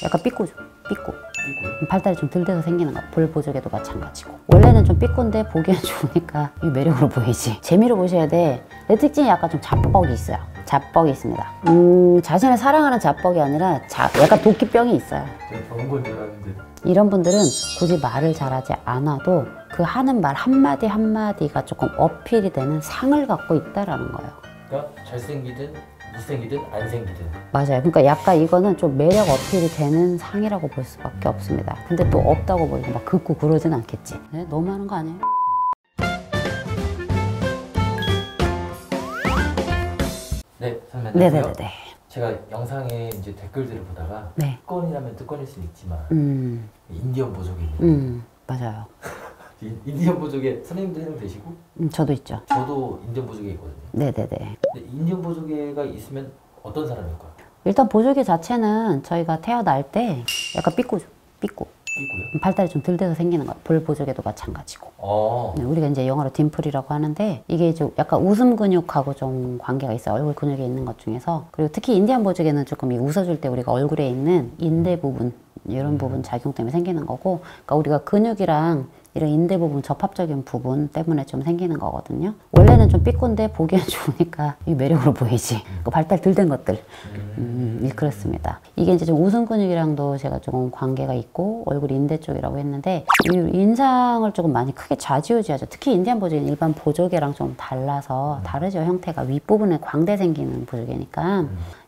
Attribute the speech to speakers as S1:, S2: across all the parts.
S1: 약간 삐꼬죠. 삐꼬. 발달이 좀 덜 돼서 생기는 거. 볼 보조개도 마찬가지고. 원래는 좀 삐꼬인데 보기엔 좋으니까 이 매력으로 보이지. 재미로 보셔야 돼. 내 특징이 약간 좀 자뻑이 있어요. 자뻑이 있습니다. 자신을 사랑하는 자뻑이 아니라 약간 도끼병이 있어요.
S2: 제가 좋은 건 줄 알았는데.
S1: 이런 분들은 굳이 말을 잘하지 않아도 그 하는 말 한마디 한마디가 조금 어필이 되는 상을 갖고 있다라는 거예요.
S2: 그러니까 잘생기든 못생기든 안 생기든.
S1: 맞아요. 그러니까 약간 이거는 좀 매력 어필이 되는 상이라고 볼 수밖에 없습니다. 근데 또 없다고 보이고 막 긋고 그러진 않겠지. 네? 너무 하는 거 아니에요?
S2: 네, 선생님.
S1: 네네네.
S2: 제가 영상에 이제 댓글들을 보다가
S1: 네.
S2: 특권이라면 특권일 수는 있지만 인디언 보족이
S1: 맞아요.
S2: 인디언 보족에 선생님도 해당되시고
S1: 저도 있죠.
S2: 저도 인디언 보족에 있거든요.
S1: 네네네.
S2: 근데 인디언 보족에가 있으면 어떤 사람일까요?
S1: 일단 보조개 자체는 저희가 태어날 때 약간 삐꼬죠. 삐꼬.
S2: 삐고요?
S1: 발달이 좀 덜 돼서 생기는 거예요. 볼 보조개도 마찬가지고. 우리가 이제 영어로 딤플이라고 하는데 이게 좀 약간 웃음 근육하고 좀 관계가 있어요. 얼굴 근육에 있는 것 중에서. 그리고 특히 인디언 보조개는 조금 이 웃어줄 때 우리가 얼굴에 있는 인대 부분 이런 부분 작용 때문에 생기는 거고, 그러니까 우리가 근육이랑 이런 인대 부분 접합적인 부분 때문에 좀 생기는 거거든요. 원래는 좀 삐꼰데 보기엔 좋으니까 이 매력으로 보이지. 그 발달 덜 된 것들. 그렇습니다. 이게 이제 좀 웃음 근육이랑도 제가 조금 관계가 있고 얼굴 인대 쪽이라고 했는데 이 인상을 조금 많이 크게 좌지우지하죠. 특히 인디언 보조개는 일반 보조개랑 좀 달라서 다르죠. 형태가 윗부분에 광대 생기는 보조개니까.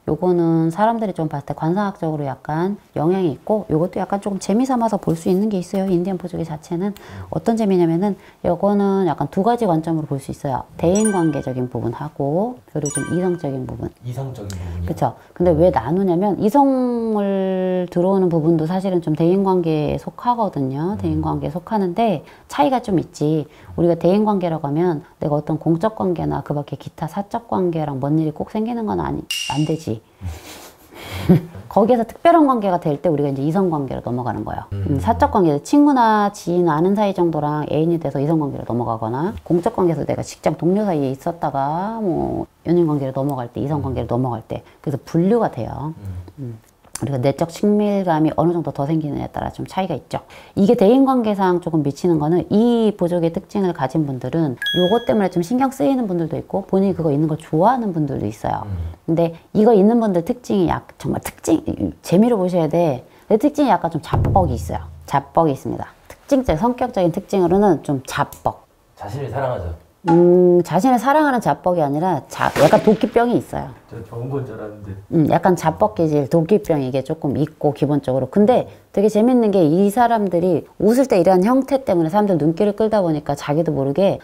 S1: 요거는 사람들이 좀 봤을 때 관상학적으로 약간 영향이 있고, 요것도 약간 조금 재미삼아서 볼 수 있는 게 있어요. 인디언 보조개 자체는 어떤 재미냐면은 요거는 약간 두 가지 관점으로 볼 수 있어요. 대인관계적인 부분하고 그리고 좀 이성적인 부분.
S2: 이성적인 부분이요?
S1: 그쵸. 근데 왜 나누냐면 이성을 들어오는 부분도 사실은 좀 대인관계에 속하거든요. 대인관계에 속하는데 차이가 좀 있지. 우리가 대인관계라고 하면 내가 어떤 공적 관계나 그 밖에 기타 사적 관계랑 뭔 일이 꼭 생기는 건 안 되지. 거기에서 특별한 관계가 될 때 우리가 이제 이성관계로 넘어가는 거예요. 사적 관계, 친구나 지인 아는 사이 정도랑 애인이 돼서 이성관계로 넘어가거나, 공적 관계에서 내가 직장 동료 사이에 있었다가 뭐 연인관계로 넘어갈 때, 이성관계로 넘어갈 때, 그래서 분류가 돼요. 우리가 내적 친밀감이 어느 정도 더 생기느냐에 따라 좀 차이가 있죠. 이게 대인관계상 조금 미치는 거는 이 보조개 특징을 가진 분들은 요것 때문에 좀 신경 쓰이는 분들도 있고 본인이 그거 있는 걸 좋아하는 분들도 있어요. 근데 이거 있는 분들 특징이 정말 재미로 보셔야 돼. 내 특징이 약간 좀 자뻑이 있어요. 자뻑이 있습니다. 성격적인 특징으로는 좀 자뻑.
S2: 자신을 사랑하죠.
S1: 자신을 사랑하는 자뻑이 아니라 약간 도끼병이 있어요.
S2: 저 좋은 건 줄 알았는데.
S1: 약간 자뻑기질, 도끼병 이게 조금 있고 기본적으로. 근데 되게 재밌는 게 이 사람들이 웃을 때 이런 형태 때문에 사람들 눈길을 끌다 보니까 자기도 모르게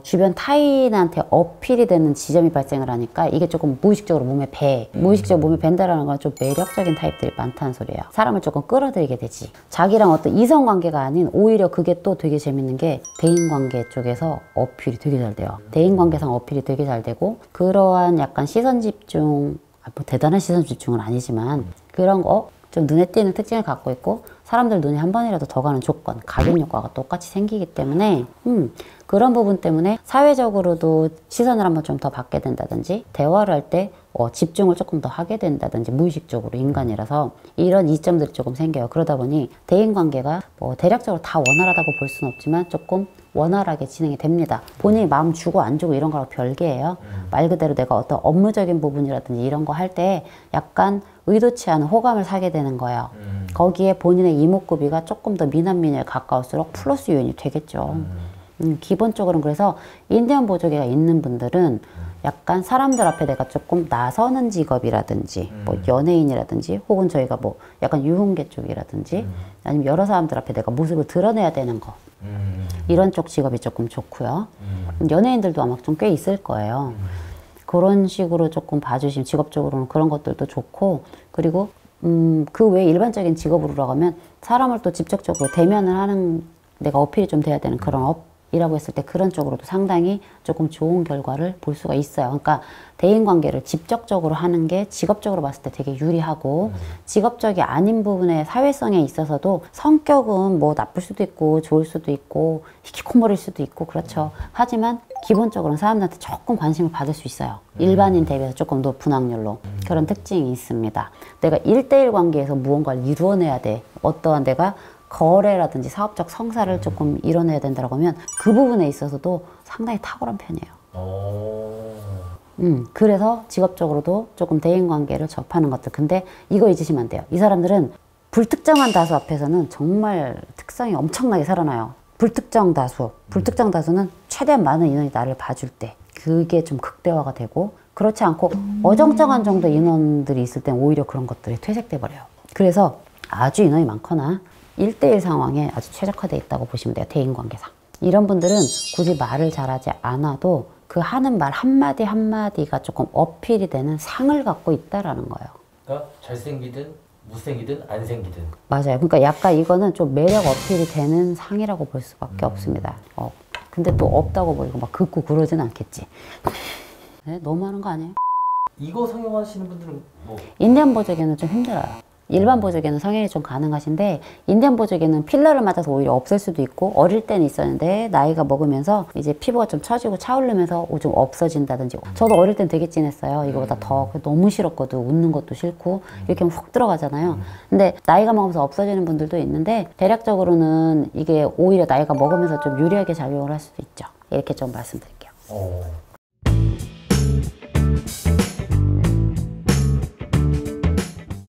S1: 주변 타인한테 어필이 되는 지점이 발생을 하니까 이게 조금 무의식적으로 몸에 무의식적으로 몸에 밴다라는 건 좀 매력적인 타입들이 많다는 소리예요. 사람을 조금 끌어들이게 되지. 자기랑 어떤 이성관계가 아닌 오히려 그게 또 되게 재밌는 게 대인관계 쪽에서 어필이 되게 잘 돼요. 대인관계상 어필이 되게 잘 되고, 그러한 약간 시선 집중, 뭐 대단한 시선 집중은 아니지만 그런 거 좀 눈에 띄는 특징을 갖고 있고, 사람들 눈이 한 번이라도 더 가는 조건, 각인 효과가 똑같이 생기기 때문에 그런 부분 때문에 사회적으로도 시선을 한번 좀 더 받게 된다든지, 대화를 할 때 집중을 조금 더 하게 된다든지, 무의식적으로 인간이라서 이런 이점들이 조금 생겨요. 그러다 보니 대인관계가 뭐 대략적으로 다 원활하다고 볼 수는 없지만 조금 원활하게 진행이 됩니다. 본인이 마음 주고 안 주고 이런 거랑 별개예요. 말 그대로 내가 어떤 업무적인 부분이라든지 이런 거 할 때 약간 의도치 않은 호감을 사게 되는 거예요. 거기에 본인의 이목구비가 조금 더 미남미녀에 가까울수록 플러스 요인이 되겠죠. 기본적으로는 그래서 인디언 보조개가 있는 분들은 약간 사람들 앞에 내가 조금 나서는 직업이라든지 뭐 연예인이라든지 혹은 저희가 뭐 약간 유흥계 쪽이라든지 아니면 여러 사람들 앞에 내가 모습을 드러내야 되는 거, 이런 쪽 직업이 조금 좋고요. 연예인들도 아마 좀 꽤 있을 거예요. 그런 식으로 조금 봐주시면 직업적으로는 그런 것들도 좋고, 그리고 그 외에 일반적인 직업으로 하면 사람을 또 직접적으로 대면을 하는, 내가 어필이 좀 돼야 되는 그런 이라고 했을 때 그런 쪽으로도 상당히 조금 좋은 결과를 볼 수가 있어요. 그러니까 대인관계를 직접적으로 하는 게 직업적으로 봤을 때 되게 유리하고 직업적이 아닌 부분의 사회성에 있어서도 성격은 뭐 나쁠 수도 있고 좋을 수도 있고 히키코모리일 수도 있고 그렇죠. 하지만 기본적으로는 사람들한테 조금 관심을 받을 수 있어요. 일반인 대비해서 조금 높은 확률로 그런 특징이 있습니다. 내가 1대1 관계에서 무언가를 이루어내야 돼. 어떠한 내가 거래라든지 사업적 성사를 조금 이뤄내야 된다고 하면 그 부분에 있어서도 상당히 탁월한 편이에요. 그래서 직업적으로도 조금 대인관계를 접하는 것들. 근데 이거 잊으시면 안 돼요. 이 사람들은 불특정한 다수 앞에서는 정말 특성이 엄청나게 살아나요. 불특정 다수는 최대한 많은 인원이 나를 봐줄 때 그게 좀 극대화가 되고 그렇지 않고 어정쩡한 정도 인원들이 있을 땐 오히려 그런 것들이 퇴색돼 버려요. 그래서 아주 인원이 많거나 1대1 상황에 아주 최적화되어 있다고 보시면 돼요. 대인관계상. 이런 분들은 굳이 말을 잘하지 않아도 그 하는 말 한마디 한마디가 조금 어필이 되는 상을 갖고 있다라는 거예요.
S2: 그러니까 잘생기든 못생기든 안 생기든.
S1: 맞아요. 그러니까 약간 이거는 좀 매력 어필이 되는 상이라고 볼 수밖에 없습니다. 근데 또 없다고 보이고 막 긋고 그러진 않겠지. 네? 너무 하는 거 아니에요?
S2: 이거 성형하시는 분들은 뭐
S1: 인디안 보조개는 좀 힘들어요. 일반 보조개는 성형이 좀 가능하신데 인디안 보조개는 필러를 맞아서 오히려 없을 수도 있고 어릴 때는 있었는데 나이가 먹으면서 이제 피부가 좀 처지고 차오르면서 좀 없어진다든지. 저도 어릴 땐 되게 진했어요. 이거보다 더 너무 싫었거든. 웃는 것도 싫고 이렇게 하면 훅 들어가잖아요. 근데 나이가 먹으면서 없어지는 분들도 있는데 대략적으로는 이게 오히려 나이가 먹으면서 좀 유리하게 작용을 할 수도 있죠. 이렇게 좀 말씀드릴게요.